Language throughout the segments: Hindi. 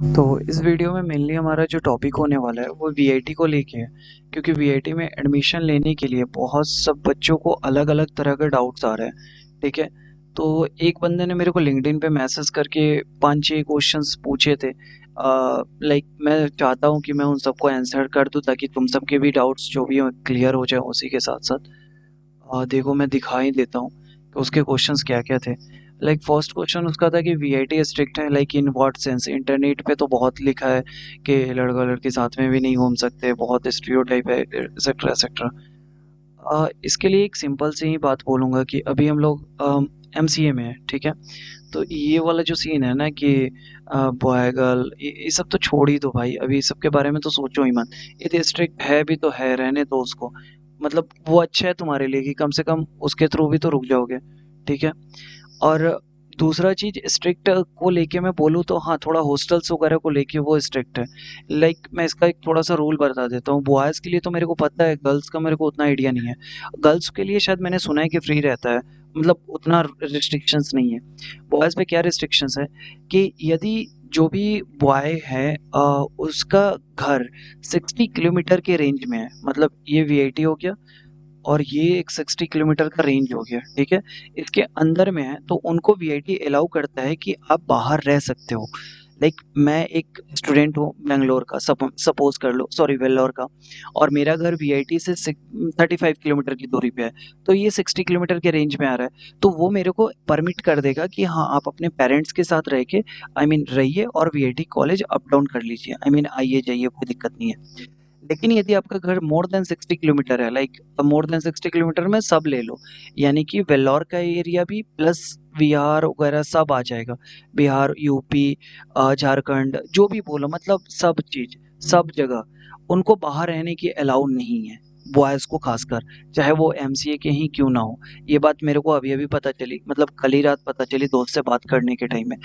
तो इस वीडियो में मेनली हमारा जो टॉपिक होने वाला है वो वीआईटी को लेके है। क्योंकि वीआईटी में एडमिशन लेने के लिए बहुत सब बच्चों को अलग अलग तरह के डाउट्स आ रहे हैं। ठीक है। तो एक बंदे ने मेरे को लिंक्डइन पे मैसेज करके 5-6 क्वेश्चंस पूछे थे। लाइक मैं चाहता हूँ कि मैं उन सबको आंसर कर दूँ ताकि तुम सबके भी डाउट्स जो भी क्लियर हो जाए उसी के साथ साथ। देखो मैं दिखा ही देता हूँ कि उसके क्वेश्चंस क्या क्या थे। लाइक फर्स्ट क्वेश्चन उसका था कि वीआईटी स्ट्रिक्ट है, like in what sense. Internet पे तो बहुत लिखा है कि लड़का लड़की साथ में भी नहीं घूम सकते, बहुत स्टीरियोटाइप है, एक्सेट्रा एक्सेट्रा। इसके लिए एक सिंपल सी ही बात बोलूँगा कि अभी हम लोग एमसीए में है। ठीक है। तो ये वाला जो सीन है ना कि बॉय गर्ल ये सब तो छोड़ ही दो भाई, अभी इस सब के बारे में तो सोचो ही मत। ये स्ट्रिक्ट है भी तो है, रहने दो उसको। मतलब वो अच्छा है तुम्हारे लिए कि कम से कम उसके थ्रू भी तो रुक जाओगे। ठीक है। और दूसरा चीज स्ट्रिक्ट को लेके मैं बोलूँ तो हाँ, थोड़ा हॉस्टल्स वगैरह को लेके वो स्ट्रिक्ट है। लाइक मैं इसका एक थोड़ा सा रूल बता देता हूँ। बॉयज़ के लिए तो मेरे को पता है, गर्ल्स का मेरे को उतना आइडिया नहीं है। गर्ल्स के लिए शायद मैंने सुना है कि फ्री रहता है, मतलब उतना रिस्ट्रिक्शंस नहीं है। बॉयज़ पे क्या रिस्ट्रिक्शंस है कि यदि जो भी बॉय है उसका घर 60 किलोमीटर के रेंज में है, मतलब ये वीआईटी हो गया और ये एक 60 किलोमीटर का रेंज हो गया। ठीक है। इसके अंदर में है तो उनको वीआईटी अलाउ करता है कि आप बाहर रह सकते हो। लाइक मैं एक स्टूडेंट हूँ बेंगलोर का, सपोज कर लो, सॉरी वेल्लोर का। और मेरा घर वीआईटी से 35 किलोमीटर की दूरी पे है। तो ये 60 किलोमीटर के रेंज में आ रहा है, तो वो मेरे को परमिट कर देगा कि हाँ, आप अपने पेरेंट्स के साथ रह के रहिए और वीआईटी कॉलेज अप डाउन कर लीजिए, आइए जाइए, कोई दिक्कत नहीं है। लेकिन यदि आपका घर मोर देन 60 किलोमीटर है, लाइक मोर देन 60 किलोमीटर में सब ले लो, यानी कि वेल्लोर का एरिया भी प्लस बिहार वगैरह सब आ जाएगा। बिहार, यूपी, झारखंड, जो भी बोलो, मतलब सब चीज, सब जगह उनको बाहर रहने की अलाउ नहीं है, बॉयज को खासकर, चाहे वो एमसीए के ही क्यों ना हो। ये बात मेरे को अभी अभी पता चली, मतलब कल ही रात पता चली दोस्त से बात करने के टाइम में।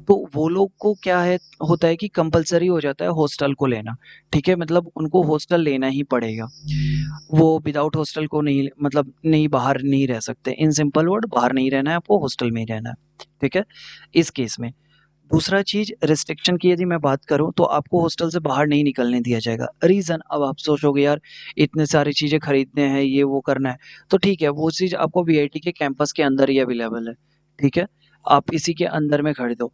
तो वो लोग को क्या है, होता है कि कंपलसरी हो जाता है हॉस्टल को लेना। ठीक है, मतलब उनको हॉस्टल लेना ही पड़ेगा। वो विदाउट हॉस्टल को नहीं, मतलब नहीं, बाहर नहीं रह सकते। इन सिंपल वर्ड, बाहर नहीं रहना है आपको, हॉस्टल में ही रहना है। ठीक है। इस केस में दूसरा चीज रिस्ट्रिक्शन की यदि मैं बात करूं तो आपको हॉस्टल से बाहर नहीं निकलने दिया जाएगा। रीजन, अब आप सोचोगे यार इतने सारी चीजें खरीदने हैं, ये वो करना है, तो ठीक है, वो चीज आपको वीआईटी के कैंपस के अंदर ही अवेलेबल है। ठीक है। आप इसी के अंदर में खरीदो।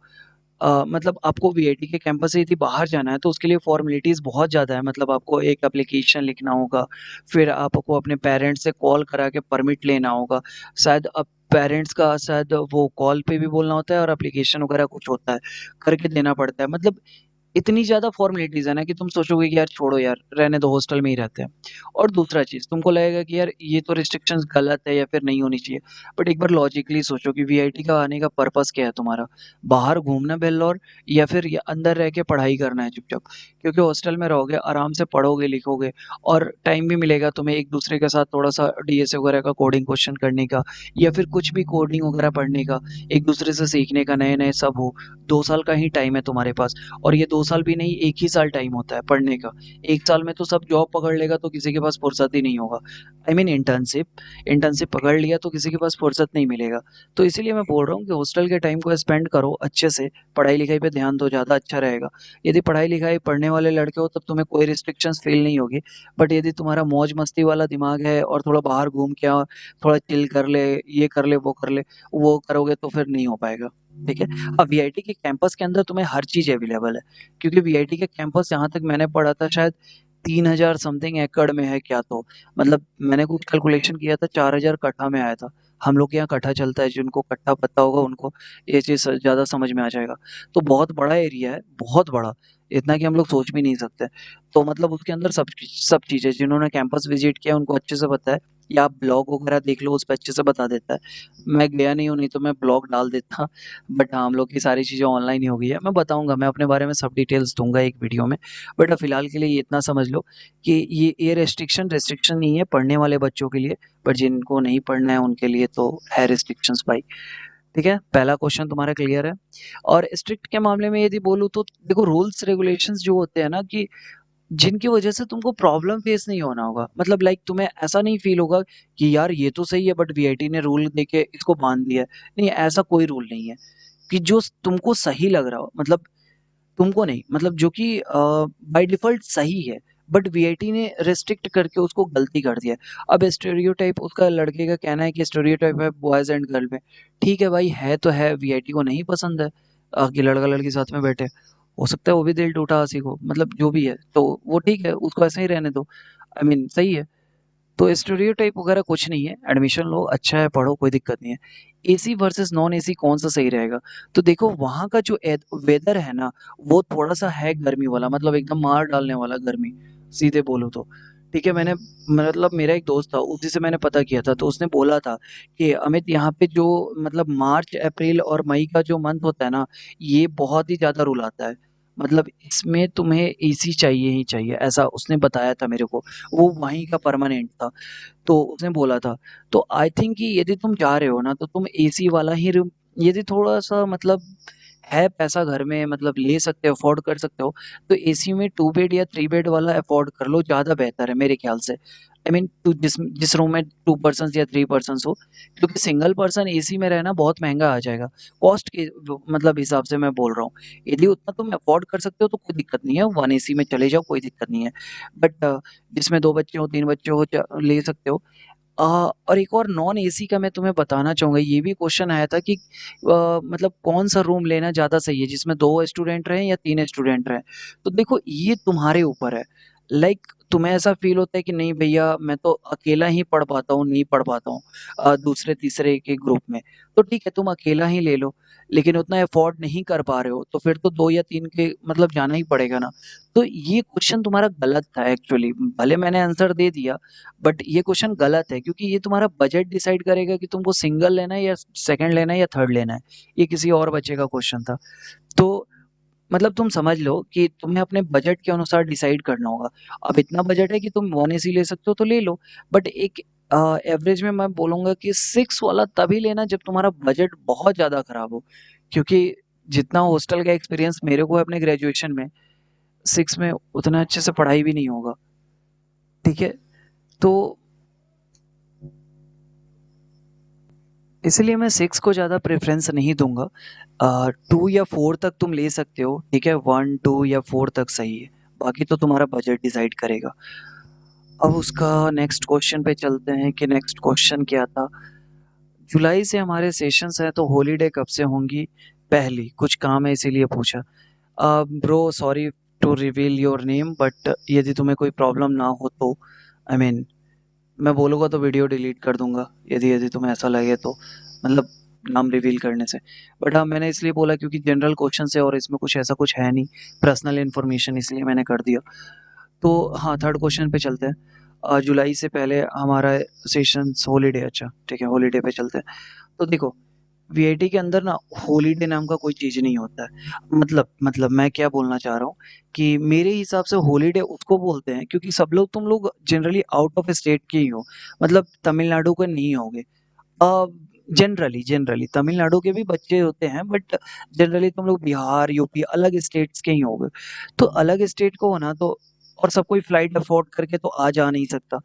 मतलब आपको वीआईटी के कैंपस से यदि बाहर जाना है तो उसके लिए फॉर्मेलिटीज़ बहुत ज़्यादा है। मतलब आपको एक एप्लीकेशन लिखना होगा, फिर आपको अपने पेरेंट्स से कॉल करा के परमिट लेना होगा। शायद अब पेरेंट्स का शायद वो कॉल पे भी बोलना होता है और एप्लीकेशन वगैरह कुछ होता है, करके देना पड़ता है। मतलब इतनी ज़्यादा फॉर्मेलिटीज़ है ना कि तुम सोचोगे कि यार छोड़ो यार, रहने दो, हॉस्टल में ही रहते हैं। और दूसरा चीज़ तुमको लगेगा कि यार ये तो रिस्ट्रिक्शंस गलत है या फिर नहीं होनी चाहिए। बट एक बार लॉजिकली सोचो कि वीआईटी का आने का पर्पस क्या है तुम्हारा? बाहर घूमना बेल्लौर, या फिर ये अंदर रह के पढ़ाई करना है चुपचाप? क्योंकि हॉस्टल में रहोगे, आराम से पढ़ोगे लिखोगे और टाइम भी मिलेगा तुम्हें एक दूसरे के साथ थोड़ा सा डीएसए वगैरह का कोडिंग क्वेश्चन करने का, या फिर कुछ भी कोडिंग वगैरह पढ़ने का, एक दूसरे से सीखने का, नए नए सब हो। 2 साल का ही टाइम है तुम्हारे पास। और ये 2 साल भी नहीं, एक ही साल टाइम होता है पढ़ने का। एक साल में तो सब जॉब पकड़ लेगा तो किसी के पास फुर्सत ही नहीं होगा। इंटर्नशिप, इंटर्नशिप पकड़ लिया तो किसी के पास फुर्सत नहीं मिलेगा। तो इसीलिए मैं बोल रहा हूँ कि हॉस्टल के टाइम को स्पेंड करो अच्छे से, पढ़ाई लिखाई पे ध्यान दो, ज़्यादा अच्छा रहेगा। यदि पढ़ाई लिखाई पढ़ने वाले लड़के हो तब तुम्हें कोई रिस्ट्रिक्शंस फील नहीं होगी। बट यदि तुम्हारा मौज मस्ती वाला दिमाग है और थोड़ा बाहर घूम के आओ, थोड़ा चिल कर ले, ये कर ले, वो कर ले, वो करोगे तो फिर नहीं हो पाएगा। ठीक है। अब वीआईटी के कैंपस के अंदर तुम्हें हर चीज़ अवेलेबल है, क्योंकि वीआईटी का कैंपस जहाँ तक मैंने पढ़ा था शायद 3000 समथिंग एकड़ में है क्या तो, मतलब मैंने कुछ कैलकुलेशन किया था, 4000 कट्ठा में आया था। हम लोग के यहाँ कट्ठा चलता है, जिनको कट्ठा पता होगा उनको ये चीज़ ज़्यादा समझ में आ जाएगा। तो बहुत बड़ा एरिया है, बहुत बड़ा, इतना कि हम लोग सोच भी नहीं सकते। तो मतलब उसके अंदर सब चीज़ें, जिन्होंने कैंपस विजिट किया उनको अच्छे से पता है, या आप ब्लॉग वगैरह देख लो, उस पे अच्छे से बता देता है। मैं गया नहीं हूँ, नहीं तो मैं ब्लॉग डाल देता। बट हाँ, हम लोग की सारी चीज़ें ऑनलाइन ही हो गई है। मैं बताऊँगा, मैं अपने बारे में सब डिटेल्स दूँगा एक वीडियो में। बट फिलहाल के लिए ये इतना समझ लो कि ये रिस्ट्रिक्शन नहीं है पढ़ने वाले बच्चों के लिए, बट जिनको नहीं पढ़ना है उनके लिए तो है रिस्ट्रिक्शंस भाई। ठीक है, पहला क्वेश्चन तुम्हारा क्लियर है। और स्ट्रिक्ट के मामले में यदि बोलूँ तो देखो, रूल्स रेगुलेशंस जो होते हैं ना कि जिनकी वजह से तुमको प्रॉब्लम फेस नहीं होना होगा, मतलब लाइक तुम्हें ऐसा नहीं फील होगा कि यार ये तो सही है बट वीआईटी ने रूल देके इसको बांध दिया है। नहीं, ऐसा कोई रूल नहीं है कि जो तुमको सही लग रहा हो। मतलब तुमको नहीं, मतलब जो कि बाय डिफ़ॉल्ट सही है, बट वीआईटी ने रिस्ट्रिक्ट करके उसको गलती कर दिया है। अब स्टीरियोटाइप, उसका लड़के का कहना है कि स्टीरियोटाइप है बॉयज़ एंड गर्ल में। ठीक है भाई, है तो है, वीआईटी को नहीं पसंद है कि लड़का-लड़की साथ में बैठे। हो सकता है वो भी दिल टूटा हँसी को, मतलब जो भी है, तो वो ठीक है, उसको ऐसे ही रहने दो। आई मीन सही है। तो स्टीरियोटाइप वगैरह कुछ नहीं है, एडमिशन लो, अच्छा है, पढ़ो, कोई दिक्कत नहीं है। एसी वर्सेस नॉन एसी कौन-सा सही रहेगा? तो देखो वहाँ का जो वेदर है ना, वो थोड़ा-सा है गर्मी वाला, मतलब एकदम मार डालने वाला गर्मी, सीधे बोलूँ तो। ठीक है, मैंने मतलब मेरा एक दोस्त था, उसी से मैंने पता किया था, तो उसने बोला था कि अमित यहाँ पे जो मतलब मार्च, अप्रैल और मई का जो मंथ होता है ना, ये बहुत ही ज़्यादा रुलाता है। मतलब इसमें तुम्हें एसी चाहिए ही चाहिए, ऐसा उसने बताया था मेरे को। वो वहीं का परमानेंट था। तो उसने बोला था। तो आई थिंक कि यदि तुम जा रहे हो ना, तो तुम एसी वाला ही रूम, यदि थोड़ा-सा मतलब है पैसा घर में, मतलब ले सकते हो, अफ़ोर्ड कर सकते हो, तो एसी में 2 बेड या 3 बेड वाला अफ़ोर्ड कर लो, ज़्यादा बेहतर है मेरे ख़्याल से। आई मीन टू जिस जिस रूम में 2 पर्सन्स या 3 पर्सन्स हो, क्योंकि सिंगल पर्सन एसी में रहना बहुत महँगा आ जाएगा। कॉस्ट के जो मतलब हिसाब से मैं बोल रहा हूँ। यदि उतना तुम अफ़ोर्ड कर सकते हो तो कोई दिक्कत नहीं है, 1 एसी में चले जाओ, कोई दिक्कत नहीं है। बट जिसमें 2 बच्चे हों, 3 बच्चे हो, च ले सकते हो। और एक और नॉन एसी का मैं तुम्हें बताना चाहूँगा, ये भी क्वेश्चन आया था कि मतलब कौन-सा रूम लेना ज़्यादा सही है, जिसमें 2 स्टूडेंट रहें या 3 स्टूडेंट रहें? तो देखो ये तुम्हारे ऊपर है। लाइक तुम्हें ऐसा फ़ील होता है कि नहीं भैया मैं तो अकेला ही पढ़ पाता हूँ, नहीं पढ़ पाता हूँ दूसरे-तीसरे के ग्रुप में, तो ठीक है तुम अकेला ही ले लो। लेकिन उतना अफ़ोर्ड नहीं कर पा रहे हो, तो फिर तो 2 या 3 के मतलब जाना ही पड़ेगा ना। तो ये क्वेश्चन तुम्हारा गलत था एक्चुअली, भले मैंने आंसर दे दिया बट ये क्वेश्चन गलत है, क्योंकि ये तुम्हारा बजट डिसाइड करेगा कि तुमको सिंगल लेना है या सेकंड लेना है या थर्ड लेना है। ये किसी और बच्चे का क्वेश्चन था। तो मतलब तुम समझ लो कि तुम्हें अपने बजट के अनुसार डिसाइड करना होगा। अब इतना बजट है कि तुम नॉन एसी ले सकते हो तो ले लो। बट एक एवरेज में मैं बोलूँगा कि 6 वाला तभी लेना जब तुम्हारा बजट बहुत ज़्यादा खराब हो। क्योंकि जितना हॉस्टल का एक्सपीरियंस मेरे को है अपने ग्रेजुएशन में, 6 में उतना अच्छे से पढ़ाई भी नहीं होगा। ठीक है? तो इसलिए मैं 6 को ज़्यादा प्रेफ़रेंस नहीं दूँगा। 2 या 4 तक तुम ले सकते हो, ठीक है? 1, 2 या 4 तक सही है। बाकी तो तुम्हारा बजट डिसाइड करेगा। अब उसका नेक्स्ट क्वेश्चन पे चलते हैं कि नेक्स्ट क्वेश्चन क्या था? जुलाई से हमारे सेशंस हैं तो हॉलिडे कब से होंगी? पहली, कुछ काम है इसीलिए पूछा। Bro sorry to reveal your name, but यदि तुम्हें कोई प्रॉब्लम ना हो तो आई मीन मैं बोलूँगा तो वीडियो डिलीट कर दूँगा, यदि यदि तुम्हें ऐसा लगे तो, मतलब नाम रिवील करने से। बट हाँ, मैंने इसलिए बोला क्योंकि जनरल क्वेश्चन्स है और इसमें कुछ ऐसा कुछ है नहीं, पर्सनल इन्फॉर्मेशन, इसलिए मैंने कर दिया। तो हाँ, थर्ड क्वेश्चन पे चलते हैं। जुलाई से पहले हमारा सेशंस हॉलिडे, अच्छा ठीक है, हॉलिडे पे चलते हैं। तो देखो, वीआईटी के अंदर ना हॉलिडे नाम का कोई चीज़ नहीं होता है। मतलब मैं क्या बोलना चाह रहा हूँ कि मेरे हिसाब से हॉलिडे उसको बोलते हैं क्योंकि सब लोग, तुम लोग जनरली आउट ऑफ स्टेट के ही हो, मतलब तमिलनाडु के नहीं होगे। अ, जनरली तमिलनाडु के भी बच्चे होते हैं, बट जनरली तुम लोग बिहार, यूपी अलग स्टेट्स के ही होगे। तो अलग स्टेट को हो ना, तो और सब कोई फ्लाइट अफोर्ड करके तो आ जा नहीं सकता।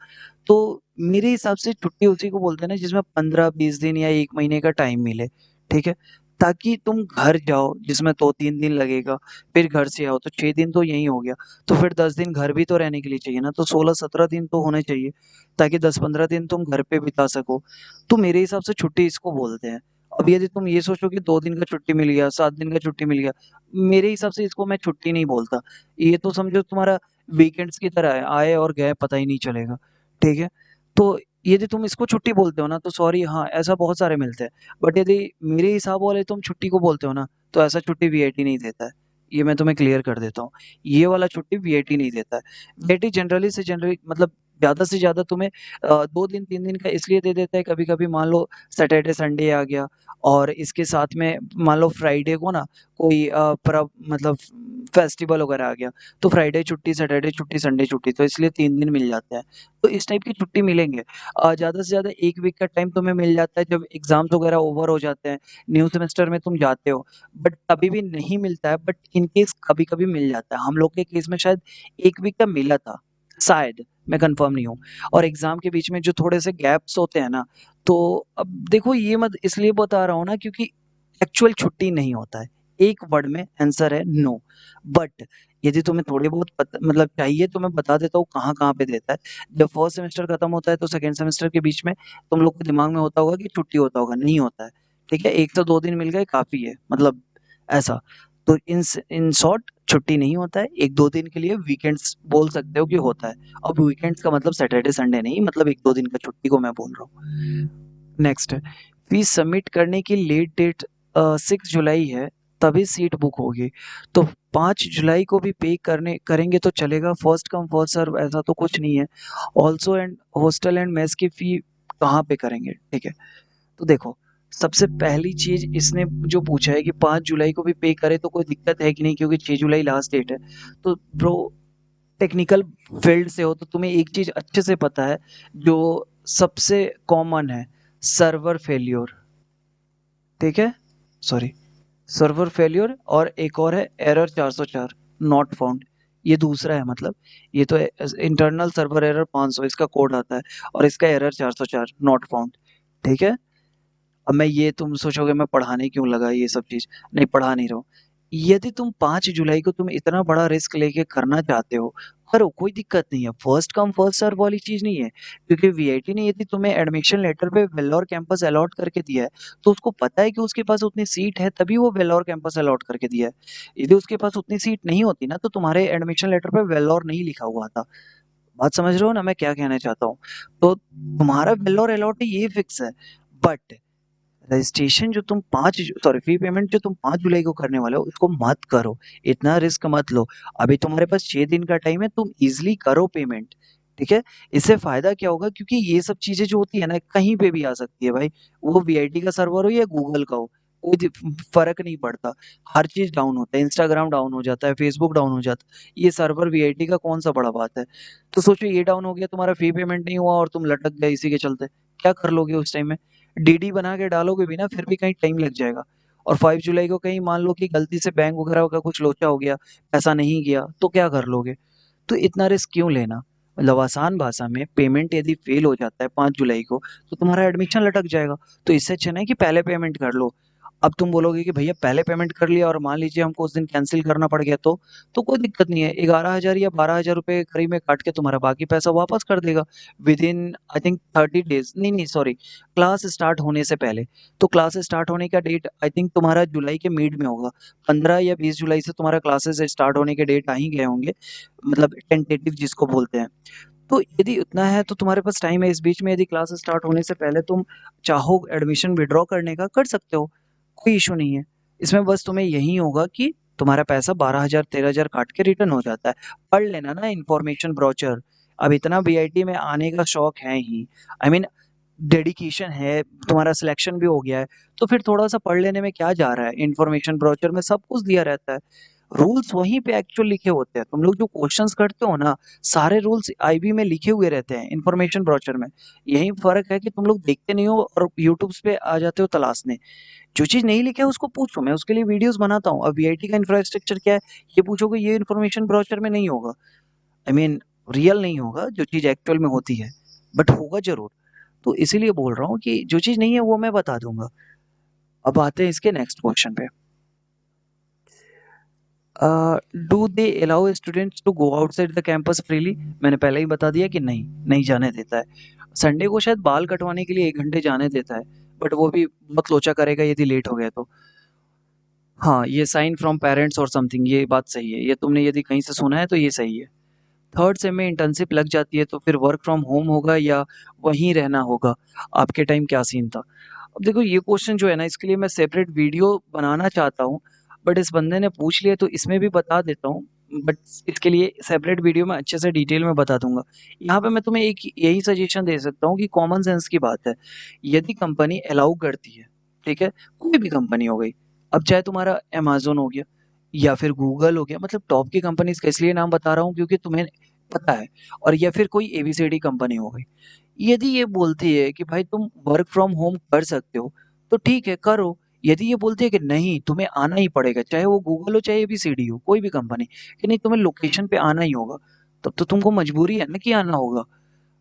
तो मेरे हिसाब से छुट्टी उसी को बोलते हैं ना जिसमें 15-20 दिन या 1 महीने का टाइम मिले, ठीक है? ताकि तुम घर जाओ जिसमें 2-3 दिन लगेगा, फिर घर से आओ तो 6 दिन तो यहीं हो गया। तो फिर 10 दिन घर भी तो रहने के लिए चाहिए ना, तो 16-17 दिन तो होने चाहिए, ताकि 10-15 दिन तुम घर पे बिता सको। तो मेरे हिसाब से छुट्टी इसको बोलते हैं। अब यदि तुम ये सोचो कि 2 दिन का छुट्टी मिल गया, 7 दिन का छुट्टी मिल गया, मेरे हिसाब से इसको मैं छुट्टी नहीं बोलता। ये तो समझो तुम्हारा वीकेंड्स की तरह है, आए और गए पता ही नहीं चलेगा, ठीक है? तो यदि तुम इसको छुट्टी बोलते हो ना, तो सॉरी, हाँ, ऐसा बहुत सारे मिलते हैं। बट यदि मेरे हिसाब वाले तुम छुट्टी को बोलते हो ना, तो ऐसा छुट्टी वीआईटी नहीं देता है। ये मैं तुम्हें क्लियर कर देता हूँ। ये वाला छुट्टी वीआईटी नहीं देता है। वीआईटी जनरली से जनरली मतलब ज़्यादा से ज़्यादा तुम्हें 2 दिन 3 दिन का इसलिए दे देता है, कभी-कभी मान लो सैटरडे संडे आ गया और इसके साथ में मान लो फ्राइडे को ना कोई पर्व मतलब फेस्टिवल वगैरह आ गया, तो फ्राइडे छुट्टी, सैटरडे छुट्टी, संडे छुट्टी, तो इसलिए 3 दिन मिल जाते हैं। तो इस टाइप की छुट्टी मिलेंगे। ज़्यादा से ज़्यादा 1 वीक का टाइम तुम्हें मिल जाता है जब एग्ज़ाम्स वगैरह ओवर हो जाते हैं, न्यू सेमेस्टर में तुम जाते हो, बट कभी भी नहीं मिलता है, बट इन केस कभी-कभी मिल जाता है। हम लोग के केस में शायद 1 वीक का मिला था, शायद, मैं कन्फर्म नहीं हूँ। और एग्ज़ाम के बीच में जो थोड़े से गैप्स होते हैं ना, तो अब देखो ये मत इसलिए बता रहा हूँ ना क्योंकि एक्चुअल छुट्टी नहीं होता है। एक वर्ड में आंसर है नो। बट यदि तुम्हें थोड़ी बहुत मतलब चाहिए तो मैं बता देता हूँ कहाँ कहाँ पे देता है। जब फर्स्ट सेमेस्टर खत्म होता है तो सेकंड सेमेस्टर के बीच में तुम लोग के दिमाग में होता होगा कि छुट्टी होता होगा, नहीं होता है। ठीक है, 1 से 2 दिन मिल गए काफ़ी है, मतलब ऐसा। तो इन शॉर्ट छुट्टी नहीं होता है, 1-2 दिन के लिए वीकेंड्स बोल सकते हो कि होता है। अब वीकेंड्स का मतलब सैटरडे संडे नहीं, मतलब 1-2 दिन का छुट्टी को मैं बोल रहा हूँ। नेक्स्ट है, फीस सबमिट करने की लेट डेट 6 जुलाई है, तभी सीट बुक होगी। तो 5 जुलाई को भी पे करने करेंगे तो चलेगा, फर्स्ट कम फर्स्ट सर्व ऐसा तो कुछ नहीं है। Also and hostel and mess की फ़ी कहाँ पे करेंगे? ठीक है, तो देखो, सबसे पहली चीज़ इसने जो पूछा है कि 5 जुलाई को भी पे करें तो कोई दिक्कत है कि नहीं, क्योंकि 6 जुलाई लास्ट डेट है। तो ब्रो, टेक्निकल फील्ड से हो तो तुम्हें एक चीज़ अच्छे से पता है, जो सबसे कॉमन है, सर्वर फेल्योर। ठीक है, सॉरी, सर्वर फेल्योर, और एक और है एरर 404 नॉट फाउंड। ये दूसरा है, मतलब ये तो इंटरनल सर्वर एरर 500 इसका कोड आता है, और इसका एरर 404 नॉट फाउंड। ठीक है, अब मैं ये तुम सोचोगे मैं पढ़ाने क्यों लगा ये सब चीज़, नहीं पढ़ा नहीं रहा हूँ। यदि तुम 5 जुलाई को तुम इतना बड़ा रिस्क लेके करना चाहते हो, करो, कोई दिक्कत नहीं है। फर्स्ट कम फर्स्ट सर्व वाली चीज़ नहीं है, क्योंकि वीआईटी ने यदि तुम्हें एडमिशन लेटर पे वेल्लोर कैंपस अलॉट करके दिया है, तो उसको पता है कि उसके पास उतनी सीट है, तभी वो वेल्लोर कैंपस अलॉट करके दिया है। यदि उसके पास उतनी सीट नहीं होती ना, तो तुम्हारे एडमिशन लेटर पे वेल्लोर नहीं लिखा हुआ था। बात समझ रहे हो ना मैं क्या कहना चाहता हूँ? तो तुम्हारा वेल्लोर अलॉट है ये फिक्स है। बट रजिस्ट्रेशन जो तुम 5 सॉरी फी पेमेंट जो तुम 5 जुलाई को करने वाले हो, इसको मत करो, इतना रिस्क मत लो। अभी तुम्हारे पास 6 दिन का टाइम है, तुम ईज़िली करो पेमेंट, ठीक है? इससे फ़ायदा क्या होगा, क्योंकि ये सब चीज़ें जो होती है ना, कहीं पे भी आ सकती है भाई, वो वीआईटी का सर्वर हो या गूगल का हो, कोई फ़र्क नहीं पड़ता। हर चीज़ डाउन होता है, इंस्टाग्राम डाउन हो जाता है, फेसबुक डाउन हो जाता है, ये सर्वर वीआईटी का कौन-सा बड़ा बात है? तो सोचो ये डाउन हो गया, तुम्हारा फी पेमेंट नहीं हुआ और तुम लटक गए इसी के चलते, क्या कर लोगे उस टाइम में? डीडी बना के डालोगे भी ना, फिर भी कहीं टाइम लग जाएगा। और 5 जुलाई को कहीं मान लो कि गलती से बैंक वगैरह का कुछ लोचा हो गया, पैसा नहीं गया, तो क्या कर लोगे? तो इतना रिस्क क्यों लेना? मतलब आसान भाषा में, पेमेंट यदि फेल हो जाता है 5 जुलाई को, तो तुम्हारा एडमिशन लटक जाएगा। तो इससे अच्छा ना है कि पहले पेमेंट कर लो। अब तुम बोलोगे कि भैया पहले पेमेंट कर लिया और मान लीजिए हमको उस दिन कैंसल करना पड़ गया, तो कोई दिक्कत नहीं है। 11,000 या 12,000 रुपए करीब में काट के तुम्हारा बाकी पैसा वापस कर देगा विदिन आई थिंक 30 डेज़, नहीं सॉरी, क्लास स्टार्ट होने से पहले। तो क्लास स्टार्ट होने का डेट आई थिंक तुम्हारा जुलाई के मिड में होगा। 15 या 20 जुलाई से तुम्हारा क्लासेस स्टार्ट होने के डेट आ ही गए होंगे, मतलब टेंटेटिव जिसको बोलते हैं। तो यदि उतना है तो तुम्हारे पास टाइम है, इस बीच में यदि क्लास स्टार्ट होने से पहले तुम चाहो एडमिशन विथड्रॉ करने का, कर सकते हो, कोई इश्यू नहीं है। इसमें बस तुम्हें यही होगा कि तुम्हारा पैसा 12,000 13,000 काट के रिटर्न हो जाता है। पढ़ लेना ना इन्फॉर्मेशन ब्रोचर, अब इतना वीआईटी में आने का शौक है ही, आई मीन डेडिकेशन है, तुम्हारा सिलेक्शन भी हो गया है, तो फिर थोड़ा-सा पढ़ लेने में क्या जा रहा है? इन्फॉर्मेशन ब्रोचर में सब कुछ दिया रहता है। रूल्स वहीं पे एक्चुअल लिखे होते हैं। तुम लोग जो क्वेश्चंस करते हो ना, सारे रूल्स आईबी में लिखे हुए रहते हैं, इन्फॉर्मेशन ब्रोचर में। यही फ़र्क है कि तुम लोग देखते नहीं हो और यूट्यूब्स पे आ जाते हो तलाशने। जो चीज़ नहीं लिखा है उसको पूछो, मैं उसके लिए वीडियोज़ बनाता हूँ। अब वीआईटी का इंफ्रास्ट्रक्चर क्या है, ये पूछोगे ये इन्फॉर्मेशन ब्रोचर में नहीं होगा। आई मीन रियल नहीं होगा, जो चीज़ एक्चुअल में होती है, बट होगा ज़रूर। तो इसीलिए बोल रहा हूँ कि जो चीज़ नहीं है वो मैं बता दूँगा। अब आते हैं इसके नेक्स्ट क्वेश्चन पे। Do they allow students to go outside the campus freely? मैंने पहले ही बता दिया कि नहीं, नहीं जाने देता है। संडे को शायद बाल कटवाने के लिए 1 घंटे जाने देता है, बट वो भी बहुत लोचा करेगा यदि लेट हो गया तो। हाँ, ये साइन फ्रॉम पेरेंट्स और समथिंग, ये बात सही है। ये तुमने यदि कहीं से सुना है तो ये सही है। थर्ड सेम में इंटर्नशिप लग जाती है तो फिर वर्क फ्रॉम होम होगा या वहीं रहना होगा? आपके टाइम क्या सीन था? अब देखो ये क्वेश्चन जो है ना, इसके लिए मैं सेपरेट वीडियो बनाना चाहता हूँ, बट इस बंदे ने पूछ लिया तो इसमें भी बता देता हूँ, बट इसके लिए सेपरेट वीडियो में अच्छे से डिटेल में बता दूंगा। यहाँ पे मैं तुम्हें एक यही सजेशन दे सकता हूँ कि कॉमन सेंस की बात है, यदि कंपनी अलाउ करती है, ठीक है, कोई भी कंपनी हो गई, अब चाहे तुम्हारा अमेज़न हो गया या फिर गूगल हो गया, मतलब टॉप की कंपनीज़ का इसलिए नाम बता रहा हूँ क्योंकि तुम्हें पता है, और या फिर कोई एबीसीडी कंपनी हो गई। यदि ये बोलती है कि भाई तुम वर्क फ्रॉम होम कर सकते हो, तो ठीक है करो। यदि ये बोलती है कि नहीं तुम्हें आना ही पड़ेगा, चाहे वो गूगल हो चाहे एबीसीडी हो, कोई भी कंपनी, कि नहीं तुम्हें लोकेशन पे आना ही होगा, तब तो तुमको मजबूरी है ना कि आना होगा।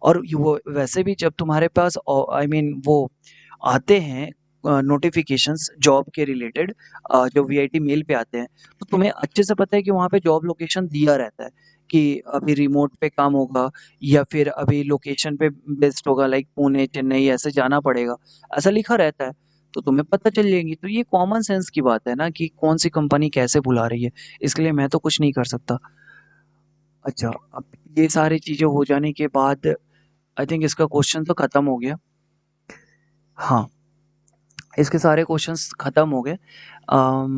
और वो वैसे भी जब तुम्हारे पास आई मीन वो आते हैं नोटिफिकेशंस जॉब के रिलेटेड जो वीआईटी मेल पे आते हैं, तो तुम्हें अच्छे से पता है कि वहाँ पे जॉब लोकेशन दिया रहता है कि अभी रिमोट पे काम होगा या फिर अभी लोकेशन पे बेस्ड होगा, लाइक पुणे, चेन्नई ऐसे जाना पड़ेगा, ऐसा लिखा रहता है। तो तुम्हें पता चल जाएगी। तो ये कॉमन सेंस की बात है ना कि कौन सी कंपनी कैसे बुला रही है, इसके लिए मैं तो कुछ नहीं कर सकता। अच्छा, अब ये सारी चीज़ें हो जाने के बाद आई थिंक इसका क्वेश्चन तो खत्म हो गया। हाँ, इसके सारे क्वेश्चंस खत्म हो गए।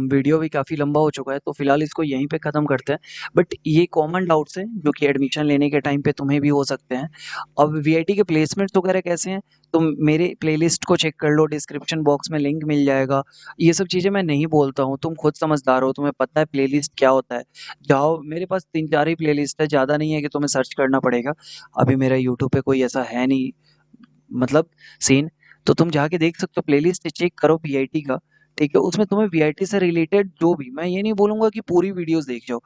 वीडियो भी काफ़ी लंबा हो चुका है, तो फिलहाल इसको यहीं पे ख़त्म करते हैं। बट ये कॉमन डाउट्स हैं जो कि एडमिशन लेने के टाइम पे तुम्हें भी हो सकते हैं। अब वीआईटी के प्लेसमेंट्स वगैरह कैसे हैं, तुम मेरे प्लेलिस्ट को चेक कर लो, डिस्क्रिप्शन बॉक्स में लिंक मिल जाएगा। ये सब चीज़ें मैं नहीं बोलता हूँ, तुम खुद समझदार हो, तुम्हें पता है प्लेलिस्ट क्या होता है। जाओ, मेरे पास 3-4 ही प्लेलिस्ट है, ज़्यादा नहीं है कि तुम्हें सर्च करना पड़ेगा। अभी मेरा यूट्यूब पे कोई ऐसा है नहीं, मतलब सीन। तो तुम जाके देख सकते हो, प्लेलिस्ट चेक करो वीआईटी का, ठीक है? उसमें तुम्हें वीआईटी से रिलेटेड जो भी, मैं ये नहीं बोलूँगा कि पूरी वीडियोज़ देख जाओ।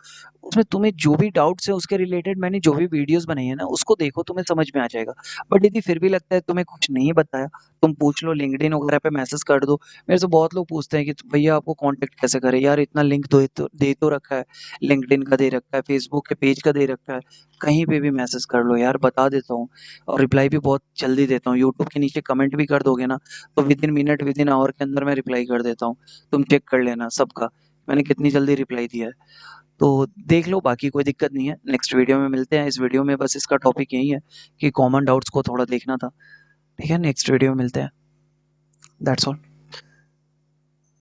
उसमें तुम्हें जो भी डाउट्स है उसके रिलेटेड मैंने जो भी वीडियोज़ बनाई है ना, उसको देखो, तुम्हें समझ में आ जाएगा। बट यदि फिर भी लगता है तुम्हें कुछ नहीं बताया, तुम पूछ लो, लिंक्डइन वगैरह पे मैसेज कर दो। मेरे से बहुत लोग पूछते हैं कि भैया आपको कॉन्टैक्ट कैसे करें? यार इतना लिंक दे तो रखा है, लिंक्डइन का दे रखा है, फेसबुक के पेज का दे रखा है, कहीं पे भी मैसेज कर लो यार, बता देता हूँ। और रिप्लाई भी बहुत जल्दी देता हूँ। यूट्यूब के नीचे कमेंट भी कर दोगे ना, तो within minute, within hour के अंदर मैं रिप्लाई कर देता हूँ। तुम चेक कर लेना सबका, मैंने कितनी जल्दी रिप्लाई दिया है। तो देख लो, बाकी कोई दिक्कत नहीं है। नेक्स्ट वीडियो में मिलते हैं। इस वीडियो में बस इसका टॉपिक यही है कि कॉमन डाउट्स को थोड़ा देखना था। ठीक है, नेक्स्ट वीडियो में मिलते हैं। That's all.